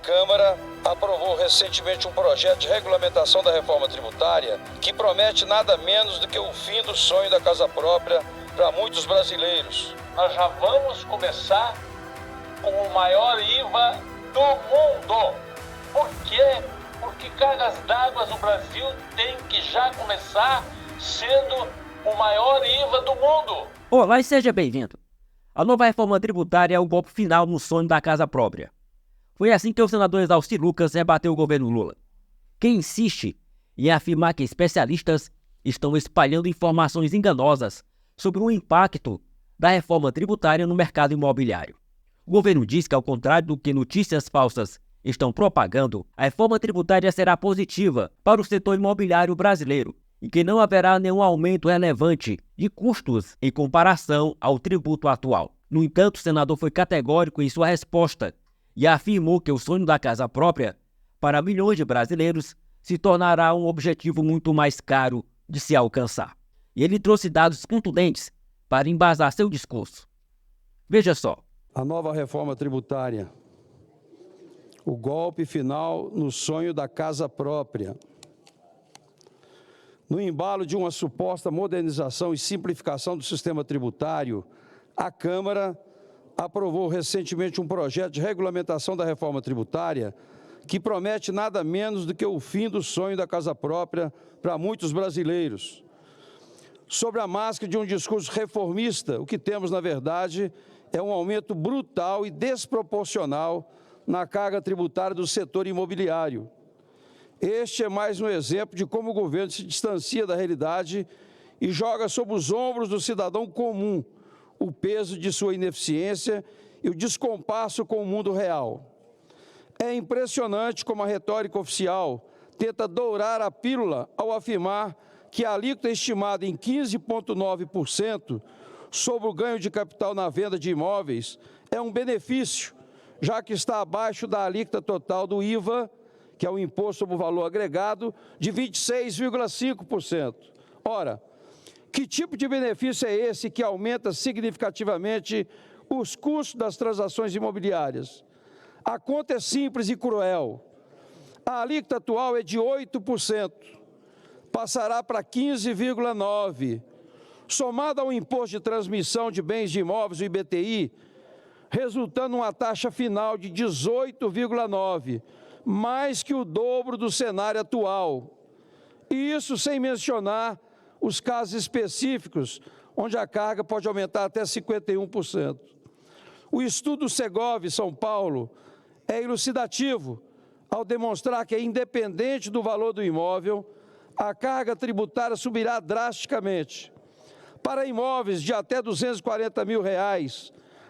Câmara aprovou recentemente um projeto de regulamentação da reforma tributária que promete nada menos do que o fim do sonho da casa própria para muitos brasileiros. Nós já vamos começar com o maior IVA do mundo. Por quê? Porque cargas d'água no Brasil tem que já começar sendo o maior IVA do mundo. Olá e seja bem-vindo. A nova reforma tributária é o golpe final no sonho da casa própria. Foi assim que o senador Exaustir Lucas rebateu o governo Lula, que insiste em afirmar que especialistas estão espalhando informações enganosas sobre o impacto da reforma tributária no mercado imobiliário. O governo diz que, ao contrário do que notícias falsas estão propagando, a reforma tributária será positiva para o setor imobiliário brasileiro e que não haverá nenhum aumento relevante de custos em comparação ao tributo atual. No entanto, o senador foi categórico em sua resposta e afirmou que o sonho da casa própria, para milhões de brasileiros, se tornará um objetivo muito mais caro de se alcançar. E ele trouxe dados contundentes para embasar seu discurso. Veja só. A nova reforma tributária, o golpe final no sonho da casa própria. No embalo de uma suposta modernização e simplificação do sistema tributário, a Câmara aprovou recentemente um projeto de regulamentação da reforma tributária que promete nada menos do que o fim do sonho da casa própria para muitos brasileiros. Sob a máscara de um discurso reformista, o que temos, na verdade, é um aumento brutal e desproporcional na carga tributária do setor imobiliário. Este é mais um exemplo de como o governo se distancia da realidade e joga sobre os ombros do cidadão comum o peso de sua ineficiência e o descompasso com o mundo real. É impressionante como a retórica oficial tenta dourar a pílula ao afirmar que a alíquota estimada em 15,9% sobre o ganho de capital na venda de imóveis é um benefício, já que está abaixo da alíquota total do IVA, que é o Imposto sobre o Valor Agregado, de 26,5%. Ora, que tipo de benefício é esse que aumenta significativamente os custos das transações imobiliárias? A conta é simples e cruel. A alíquota atual é de 8%, passará para 15,9%. Somado ao imposto de transmissão de bens de imóveis, o IBTI, resultando uma taxa final de 18,9%, mais que o dobro do cenário atual. E isso sem mencionar os casos específicos, onde a carga pode aumentar até 51%. O estudo Segovia, São Paulo, é elucidativo ao demonstrar que, independente do valor do imóvel, a carga tributária subirá drasticamente. Para imóveis de até R$ 240 mil,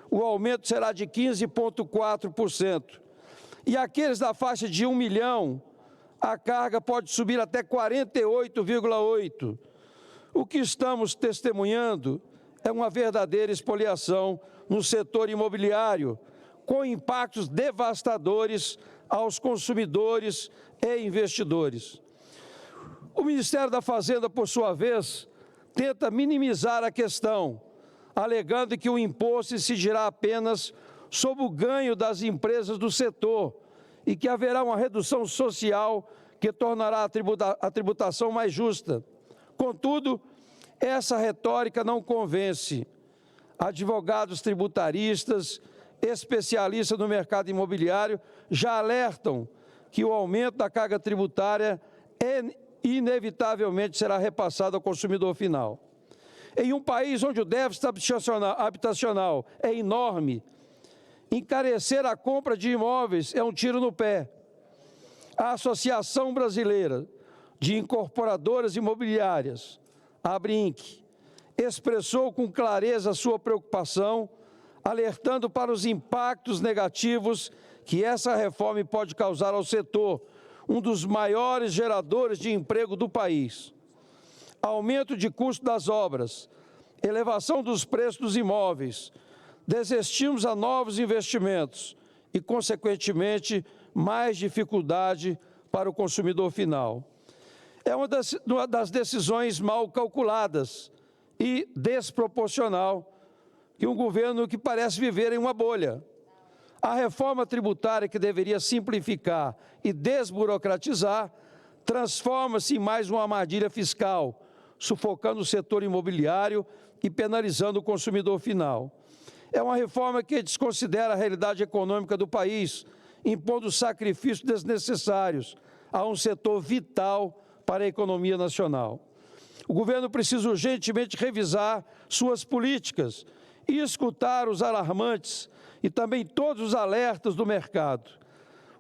o aumento será de 15,4%. E aqueles da faixa de 1 milhão, a carga pode subir até 48,8%. O que estamos testemunhando é uma verdadeira espoliação no setor imobiliário, com impactos devastadores aos consumidores e investidores. O Ministério da Fazenda, por sua vez, tenta minimizar a questão, alegando que o imposto incidirá apenas sobre o ganho das empresas do setor e que haverá uma redução social que tornará a tributação mais justa. Contudo, essa retórica não convence. Advogados tributaristas, especialistas no mercado imobiliário já alertam que o aumento da carga tributária inevitavelmente será repassado ao consumidor final. Em um país onde o déficit habitacional é enorme, encarecer a compra de imóveis é um tiro no pé. A Associação Brasileira de Incorporadoras Imobiliárias, a ABRINC, expressou com clareza sua preocupação, alertando para os impactos negativos que essa reforma pode causar ao setor, um dos maiores geradores de emprego do país. Aumento de custo das obras, elevação dos preços dos imóveis, desestímulos a novos investimentos e, consequentemente, mais dificuldade para o consumidor final. É uma das decisões mal calculadas e desproporcional que um governo que parece viver em uma bolha. A reforma tributária, que deveria simplificar e desburocratizar, transforma-se em mais uma armadilha fiscal, sufocando o setor imobiliário e penalizando o consumidor final. É uma reforma que desconsidera a realidade econômica do país, impondo sacrifícios desnecessários a um setor vital para a economia nacional. O governo precisa urgentemente revisar suas políticas e escutar os alarmantes e também todos os alertas do mercado.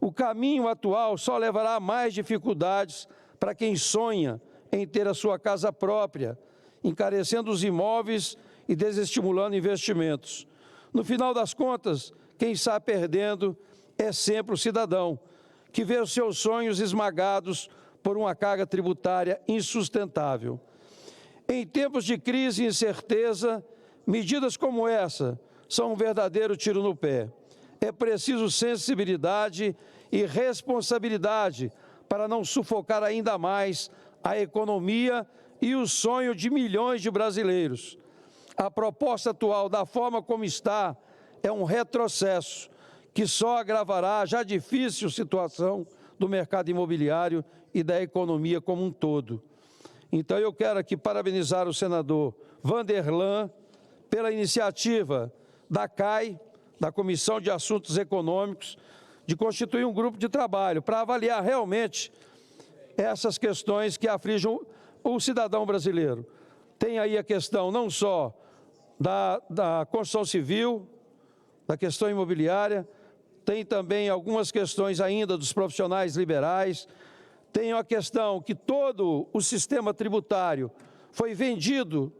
O caminho atual só levará a mais dificuldades para quem sonha em ter a sua casa própria, encarecendo os imóveis e desestimulando investimentos. No final das contas, quem está perdendo é sempre o cidadão, que vê os seus sonhos esmagados por uma carga tributária insustentável. Em tempos de crise e incerteza, medidas como essa são um verdadeiro tiro no pé. É preciso sensibilidade e responsabilidade para não sufocar ainda mais a economia e o sonho de milhões de brasileiros. A proposta atual, da forma como está, é um retrocesso que só agravará a já difícil situação do mercado imobiliário e da economia como um todo. Então, eu quero aqui parabenizar o senador Vanderlan pela iniciativa da CAI, da Comissão de Assuntos Econômicos, de constituir um grupo de trabalho para avaliar realmente essas questões que afligem o cidadão brasileiro. Tem aí a questão não só da construção civil, da questão imobiliária, tem também algumas questões ainda dos profissionais liberais, tem a questão que todo o sistema tributário foi vendido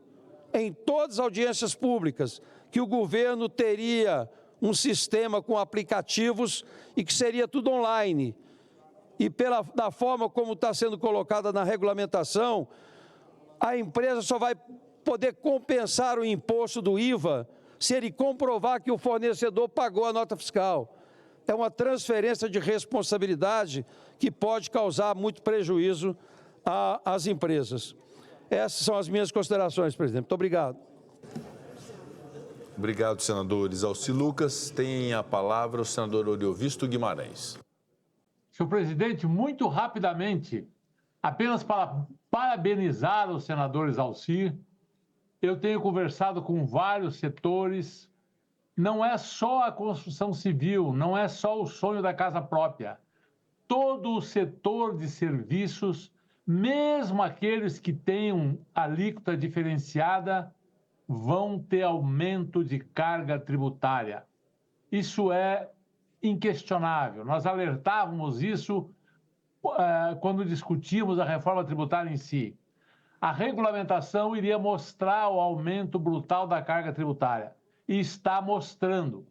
em todas as audiências públicas, que o governo teria um sistema com aplicativos e que seria tudo online. E da forma como está sendo colocada na regulamentação, a empresa só vai poder compensar o imposto do IVA se ele comprovar que o fornecedor pagou a nota fiscal. É uma transferência de responsabilidade que pode causar muito prejuízo às empresas. Essas são as minhas considerações, presidente. Muito obrigado. Obrigado, senador Isalci Lucas. Tem a palavra o senador Oriovisto Guimarães. Senhor presidente, muito rapidamente, apenas para parabenizar o senador Isalci, eu tenho conversado com vários setores. Não é só a construção civil, não é só o sonho da casa própria. Todo o setor de serviços, mesmo aqueles que tenham alíquota diferenciada, vão ter aumento de carga tributária. Isso é inquestionável. Nós alertávamos isso quando discutimos a reforma tributária em si. A regulamentação iria mostrar o aumento brutal da carga tributária. E está mostrando.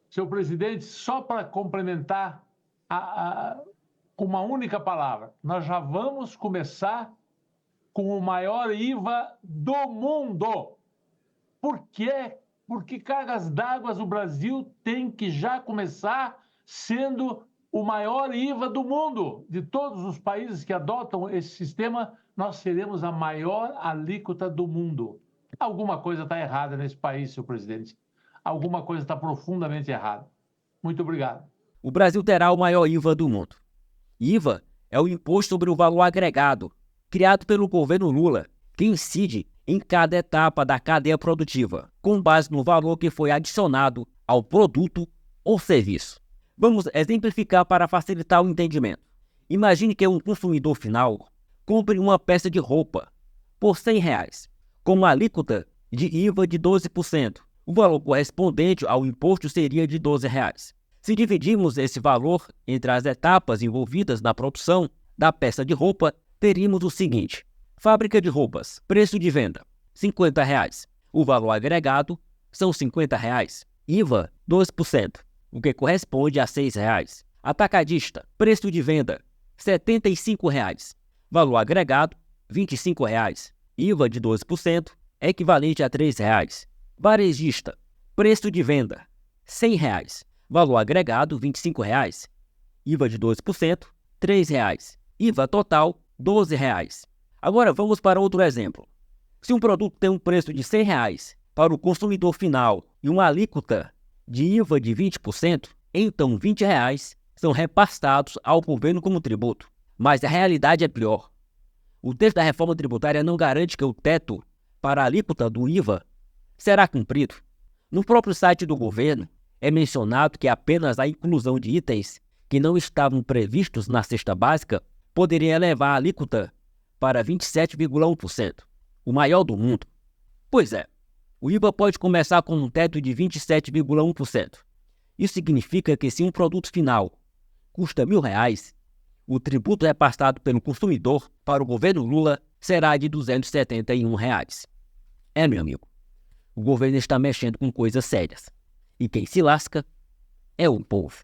Senhor presidente, só para complementar com uma única palavra, nós já vamos começar com o maior IVA do mundo. Por quê? Porque cargas d'água o Brasil tem que já começar sendo o maior IVA do mundo. De todos os países que adotam esse sistema, nós seremos a maior alíquota do mundo. Alguma coisa está errada nesse país, senhor presidente. Alguma coisa está profundamente errada. Muito obrigado. O Brasil terá o maior IVA do mundo. IVA é o Imposto sobre o Valor Agregado, criado pelo governo Lula, que incide em cada etapa da cadeia produtiva, com base no valor que foi adicionado ao produto ou serviço. Vamos exemplificar para facilitar o entendimento. Imagine que um consumidor final compre uma peça de roupa por R$100, com uma alíquota de IVA de 12%. O valor correspondente ao imposto seria de R$12. Se dividirmos esse valor entre as etapas envolvidas na produção da peça de roupa, teríamos o seguinte: fábrica de roupas, preço de venda, R$50. O valor agregado são R$50. IVA, 12%, o que corresponde a R$6. Atacadista, preço de venda, R$75. Valor agregado, R$25. IVA de 12%, equivalente a R$3. Varejista, preço de venda, R$100. Valor agregado, R$25. IVA de 12%, R$3. IVA total, R$12. Agora vamos para outro exemplo. Se um produto tem um preço de R$100 para o consumidor final e uma alíquota de IVA de 20%, Então R$20 são repassados ao governo como tributo. Mas a realidade é pior. O texto da reforma tributária não garante que o teto para a alíquota do IVA será cumprido. No próprio site do governo, é mencionado que apenas a inclusão de itens que não estavam previstos na cesta básica poderia elevar a alíquota para 27,1%, o maior do mundo. Pois é, o IVA pode começar com um teto de 27,1%. Isso significa que se um produto final custa R$1.000, o tributo repassado pelo consumidor para o governo Lula será de R$271. Meu amigo, o governo está mexendo com coisas sérias. E quem se lasca é o povo.